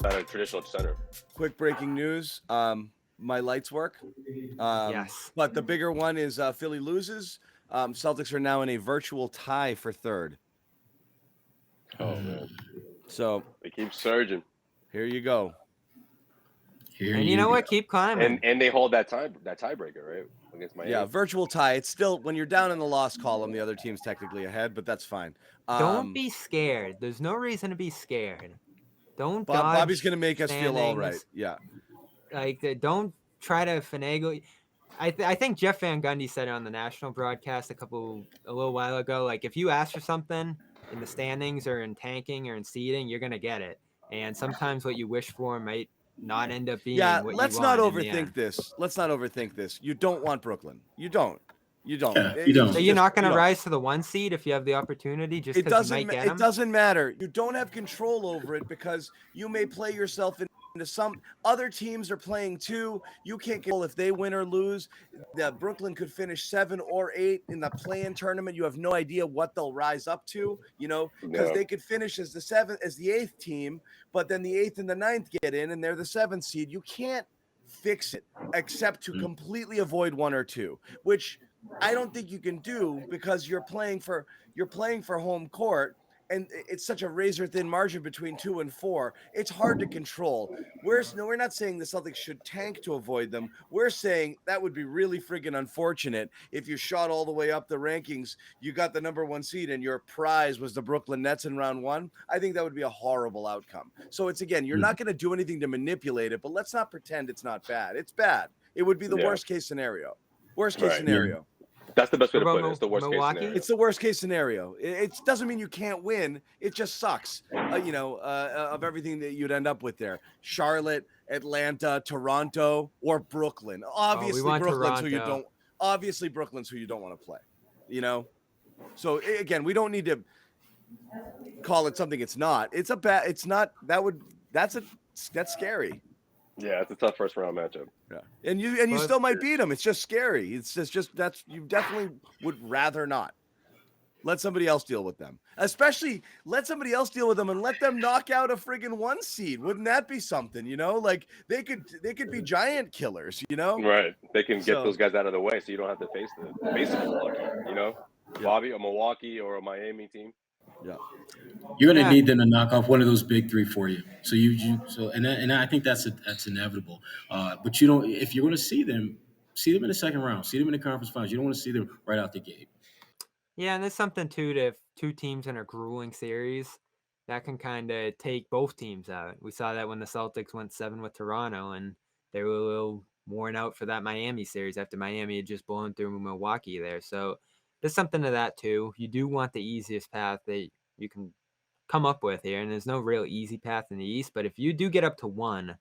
Not a traditional center. Quick breaking news. My lights work. Yes. But the bigger one is Philly loses. Celtics are now in a virtual tie for third. Oh man, So they keep surging, here you go. And you know what? Keep climbing. and they hold that tiebreaker, right, against Miami. Yeah, virtual tie. It's still, when you're down in the loss column, the other team's technically ahead, but that's fine. Don't be scared. There's no reason to be scared. Don't dodge Bobby's going to make us feel all right. standings. Yeah. Like, don't try to finagle. I think Jeff Van Gundy said it on the national broadcast a little while ago. Like, if you ask for something in the standings or in tanking or in seeding, you're gonna get it. And sometimes what you wish for might not end up being what you want. Let's not overthink this. Let's not overthink this. You don't want Brooklyn. You don't. You don't. Yeah, you don't. So you're not going to rise to the 1 seed if you have the opportunity, just because you might get them? It doesn't matter. You don't have control over it because you may play yourself into some other teams are playing too. You can't control if they win or lose. Brooklyn could finish 7 or 8 in the play-in tournament. You have no idea what they'll rise up to, because they could finish as the 8th team, but then the 8th and the 9th get in and they're the 7th seed. You can't fix it except to completely avoid 1 or 2, which I don't think you can do because you're playing for home court, and it's such a razor thin margin between 2 and 4. It's hard to control. We're not saying the Celtics should tank to avoid them. We're saying that would be really friggin' unfortunate if you shot all the way up the rankings, you got the number 1 seed, and your prize was the Brooklyn Nets in round 1. I think that would be a horrible outcome. So it's, again, you're not going to do anything to manipulate it, but let's not pretend it's not bad. It's bad. It would be the worst case scenario. Worst case scenario. That's the best way to put it. It's the worst case scenario. It's the worst case scenario. It doesn't mean you can't win. It just sucks, of everything that you'd end up with there. Charlotte, Atlanta, Toronto, or Brooklyn. Obviously, Brooklyn's who you don't. Obviously, Brooklyn's who you don't want to play. So again, we don't need to call it something it's not. It's not. That's scary. Yeah, it's a tough first round matchup. Yeah, and you still might beat them. It's just scary. It's just that's, you definitely would rather not. Let somebody else deal with them. Especially let somebody else deal with them and let them knock out a friggin' 1 seed. Wouldn't that be something? Like they could be giant killers. Right. They can get those guys out of the way, so you don't have to face a Milwaukee. Bobby, a Milwaukee or a Miami team. Yeah, you're gonna need them to knock off one of those big 3 for you. So I think that's inevitable. But you don't. If you're going to see them in the second round, see them in the conference finals. You don't want to see them right out the gate. Yeah, and there's something too to if 2 teams in a grueling series that can kind of take both teams out. We saw that when the Celtics went 7 with Toronto, and they were a little worn out for that Miami series after Miami had just blown through Milwaukee there. So there's something to that too. You do want the easiest path that you can come up with here, and there's no real easy path in the East, but if you do get up to 1,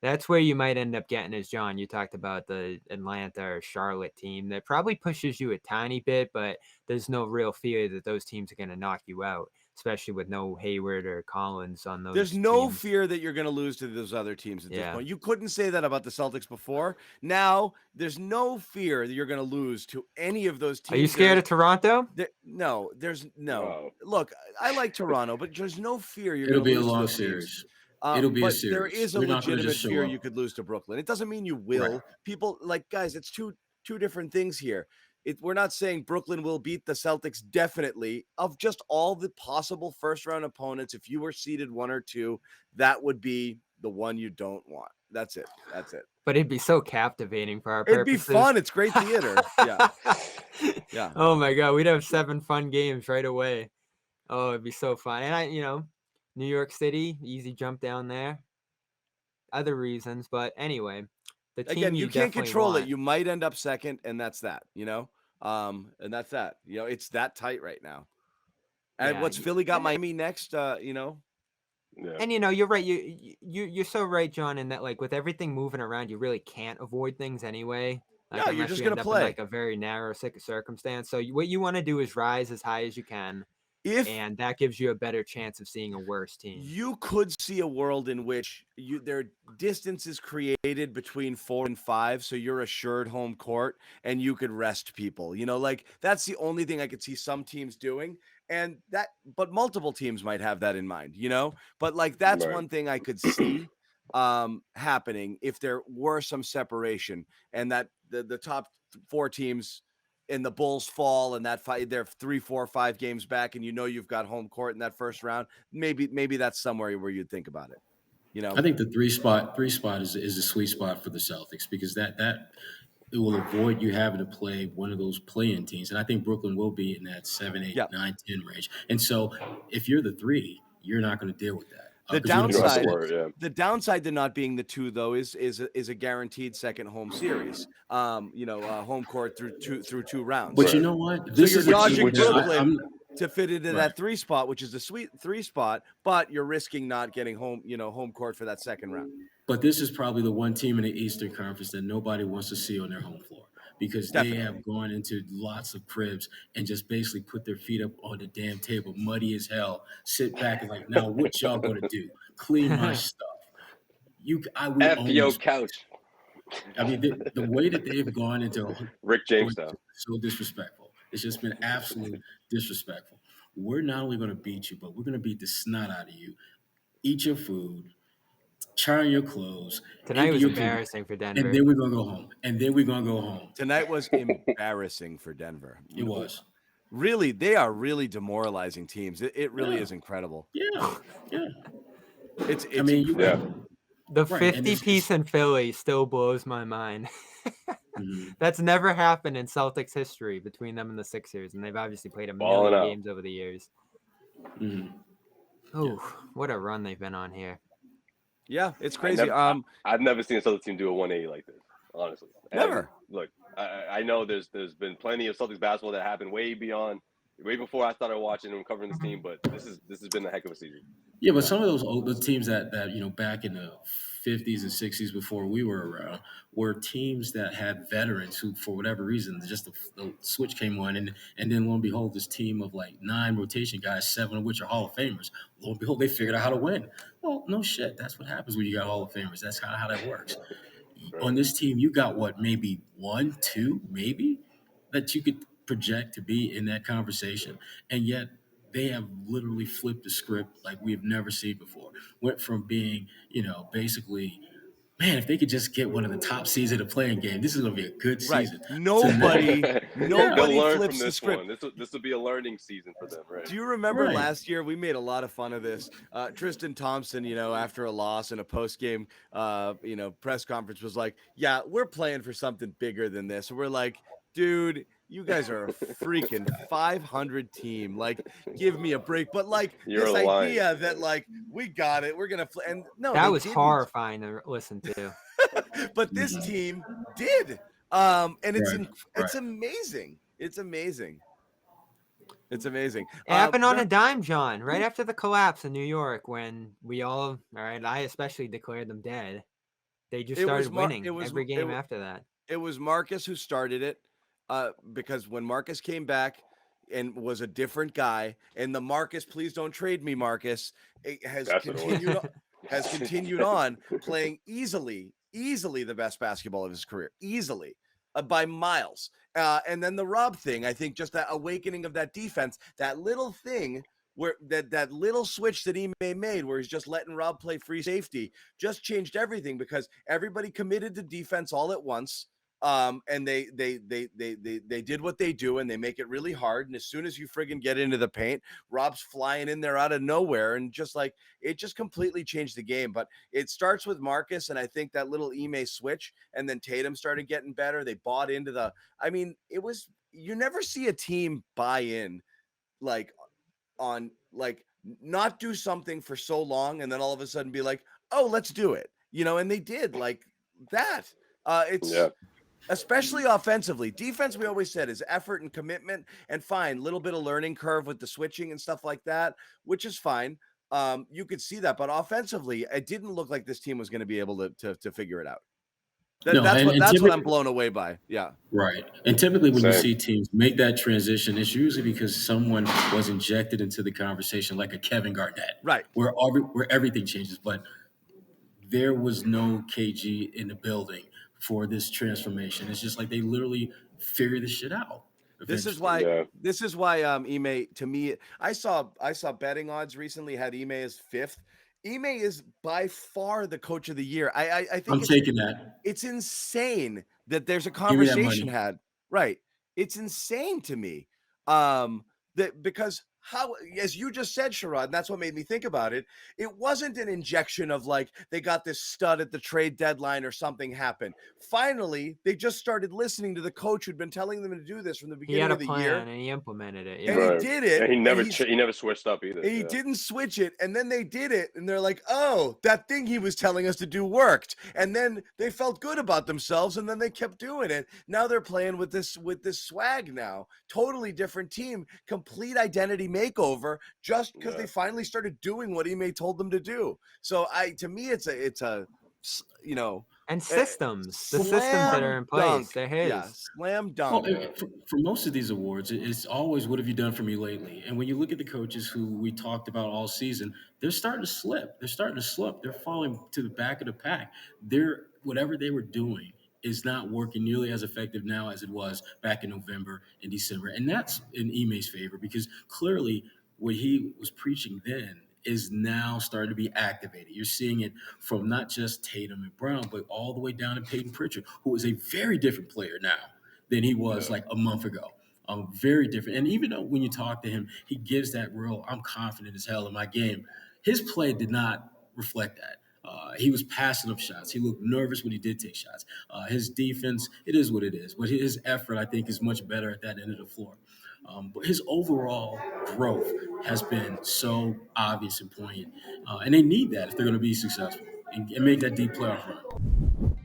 that's where you might end up getting, as John, you talked about the Atlanta or Charlotte team that probably pushes you a tiny bit, but there's no real fear that those teams are going to knock you out, especially with no Hayward or Collins on those There's no teams. fear that you're going to lose to those other teams at this point. You couldn't say that about the Celtics before. Now, there's no fear that you're going to lose to any of those teams. Are you scared of Toronto? No, there's no. Look, I like Toronto, but there's no fear you're It'll going to be lose a long to those series. teams. It'll be but a series. There is a We're not gonna legitimate just show fear up. you could lose to Brooklyn. It doesn't mean you will. Right. People, guys, it's two different things here. We're not saying Brooklyn will beat the Celtics definitely. Of just all the possible first-round opponents, if you were seeded 1 or 2, that would be the one you don't want. That's it. But it'd be so captivating for our It'd purposes. be fun. It's great theater. Yeah. Oh, my God. We'd have 7 fun games right away. Oh, it'd be so fun. And New York City, easy jump down there. Other reasons, but anyway, the team again, you can't control want. it. You might end up second, and that's that. And that's that. It's that tight right now. And what's Philly got Miami next? Yeah. And you're right. You're so right, John, in that with everything moving around, you really can't avoid things anyway. Yeah, you're just gonna play in a very narrow circumstance. So what you want to do is rise as high as you can. And that gives you a better chance of seeing a worse team. You could see a world in which their distance is created between 4 and 5, so you're assured home court, and you could rest people. That's the only thing I could see some teams doing. but multiple teams might have that in mind, but like that's Right. one thing I could see happening if there were some separation, and that the top 4 teams and the Bulls fall, and that fight, they're 3, 4, 5 games back, and you've got home court in that first round. Maybe that's somewhere where you'd think about it. I think the three spot is a sweet spot for the Celtics, because that it will avoid you having to play one of those play-in teams, and I think Brooklyn will be in that 7, 8, Yeah. 9, 10 range. And so, if you're the 3, you're not going to deal with that. The 'cause you're You don't have downside, to worry, yeah. the downside to not being the 2 though is a guaranteed second home series. Home court through 2 rounds. But Right. you know what? So This you're is a dodging team that Brooklyn to fit into Right. that 3 spot, which is the sweet 3 spot, but you're risking not getting home court for that second round. But this is probably the one team in the Eastern Conference that nobody wants to see on their home floor, because Definitely. they have gone into lots of cribs and just basically put their feet up on the damn table, muddy as hell, sit back and like, now what y'all going to do? Clean my stuff. We F own your this. couch. I mean, the way that they've gone into Rick James style. so disrespectful. It's just been absolute disrespectful. We're not only going to beat you, but we're going to beat the snot out of you. Eat your food, try on your clothes. Tonight was your embarrassing for Denver. And then we're going to go home. Tonight was embarrassing for Denver. It was. Really, they are really demoralizing teams. It really is incredible. Yeah. It's I mean, incredible. The Right, and 50-piece in Philly still blows my mind. Mhm. That's never happened in Celtics history between them and the Sixers, and they've obviously played a Balling million out. games over the years. Mhm. Oh, what a run they've been on here. Yeah, it's crazy. I've never seen a Celtics team do a 180 like this, honestly. Never. Look, I know there's been plenty of Celtics basketball that happened way before I started watching and covering this team, but this has been a heck of a season. Yeah, but some of those the teams that back in the 50s and 60s before we were around were teams that had veterans who, for whatever reason, just the switch came on, and then lo and behold, this team of like 9 rotation guys, 7 of which are Hall of Famers. Lo and behold, they figured out how to win. Well, no shit, that's what happens when you got Hall of Famers. That's kind of how that works. Right. On this team, you got maybe 1, 2, maybe that you could project to be in that conversation, and yet they have literally flipped the script like we've never seen before. Went from being, basically, man, if they could just get one of the top seeds in the playing game, this is going to be a good Right. season. Nobody They'll learn flips from the this script. one. This will be a learning season for them, right? Do you remember Right. last year? We made a lot of fun of this. Tristan Thompson, after a loss in a post-game, press conference was like, yeah, we're playing for something bigger than this. And we're like, dude, you guys are a freaking 500 team. Like, give me a break. But like You're this lying. idea that like, we got it. We're going to, and no, That they was didn't. horrifying to listen to. But this team did. And it's Right, it's amazing. It's amazing. It's amazing. It happened on a dime, John, right after the collapse in New York, when I especially declared them dead. They just started winning every game after that. It was Marcus who started it, because when Marcus came back and was a different guy, and the Marcus, please don't trade me, Marcus, has continued on playing easily the best basketball of his career, easily, by miles. And then the Rob thing, I think, just that awakening of that defense, that little thing where that little switch that Ime made, where he's just letting Rob play free safety, just changed everything, because everybody committed to defense all at once. And they did what they do, and they make it really hard. And as soon as you friggin' get into the paint, Rob's flying in there out of nowhere, and just like it just completely changed the game. But it starts with Marcus, and I think that little Ime switch, and then Tatum started getting better. They bought into you never see a team buy in on not do something for so long and then all of a sudden be like, oh, let's do it, and they did like that. Especially offensively. Defense, we always said, is effort and commitment, and fine, little bit of learning curve with the switching and stuff like that, which is fine. You could see that, but offensively, it didn't look like this team was going to be able to figure it out. That's what I'm blown away by. Yeah. Right. And typically when you see teams make that transition, it's usually because someone was injected into the conversation, like a Kevin Garnett. Right. Where everything changes. But there was no KG in the building for this transformation. It's just like they literally figured this shit out. This is eventually. why this is why Ime, to me, I saw betting odds recently had Ime as 5th. Ime is by far the coach of the year. I think I'm taking that. it's insane that there's a Give me that conversation money. had. Right. It's insane to me. That because how, as you just said, Sherrod, and that's what made me think about it. It wasn't an injection of like they got this stud at the trade deadline or something happened. Finally, they just started listening to the coach who'd been telling them to do this from the He had beginning a of the plan year, and he implemented it. and Yeah. he Right. did it. And And he never switched up either. and he didn't switch it, and then they did it, and they're like, "Oh, that thing he was telling us to do worked." And then they felt good about themselves, and then they kept doing it. Now they're playing with this swag now. Totally different team, complete identity makeover, just because they finally started doing what Ime told them to do. So to me, it's a you know, And systems. The systems that are in slam place, dunk. they're his. Yeah, slam Well, dunk. for most of these awards, it's always what have you done for me lately? And when you look at the coaches who we talked about all season, they're starting to slip. They're starting to slip. They're falling to the back of the pack. Whatever they were doing is not working nearly as effective now as it was back in November and December. And that's in Ime's favor because clearly what he was preaching then is now starting to be activated. You're seeing it from not just Tatum and Brown, but all the way down to Peyton Pritchard, who is a very different player now than he was like a month ago. Very different. And even though when you talk to him, he gives that real, I'm confident as hell in my game. His play did not reflect that. He was passing up shots. He looked nervous when he did take shots. His defense, it is what it is. But his effort, I think, is much better at that end of the floor. But his overall growth has been so obvious and poignant. And they need that if they're going to be successful and make that deep playoff run.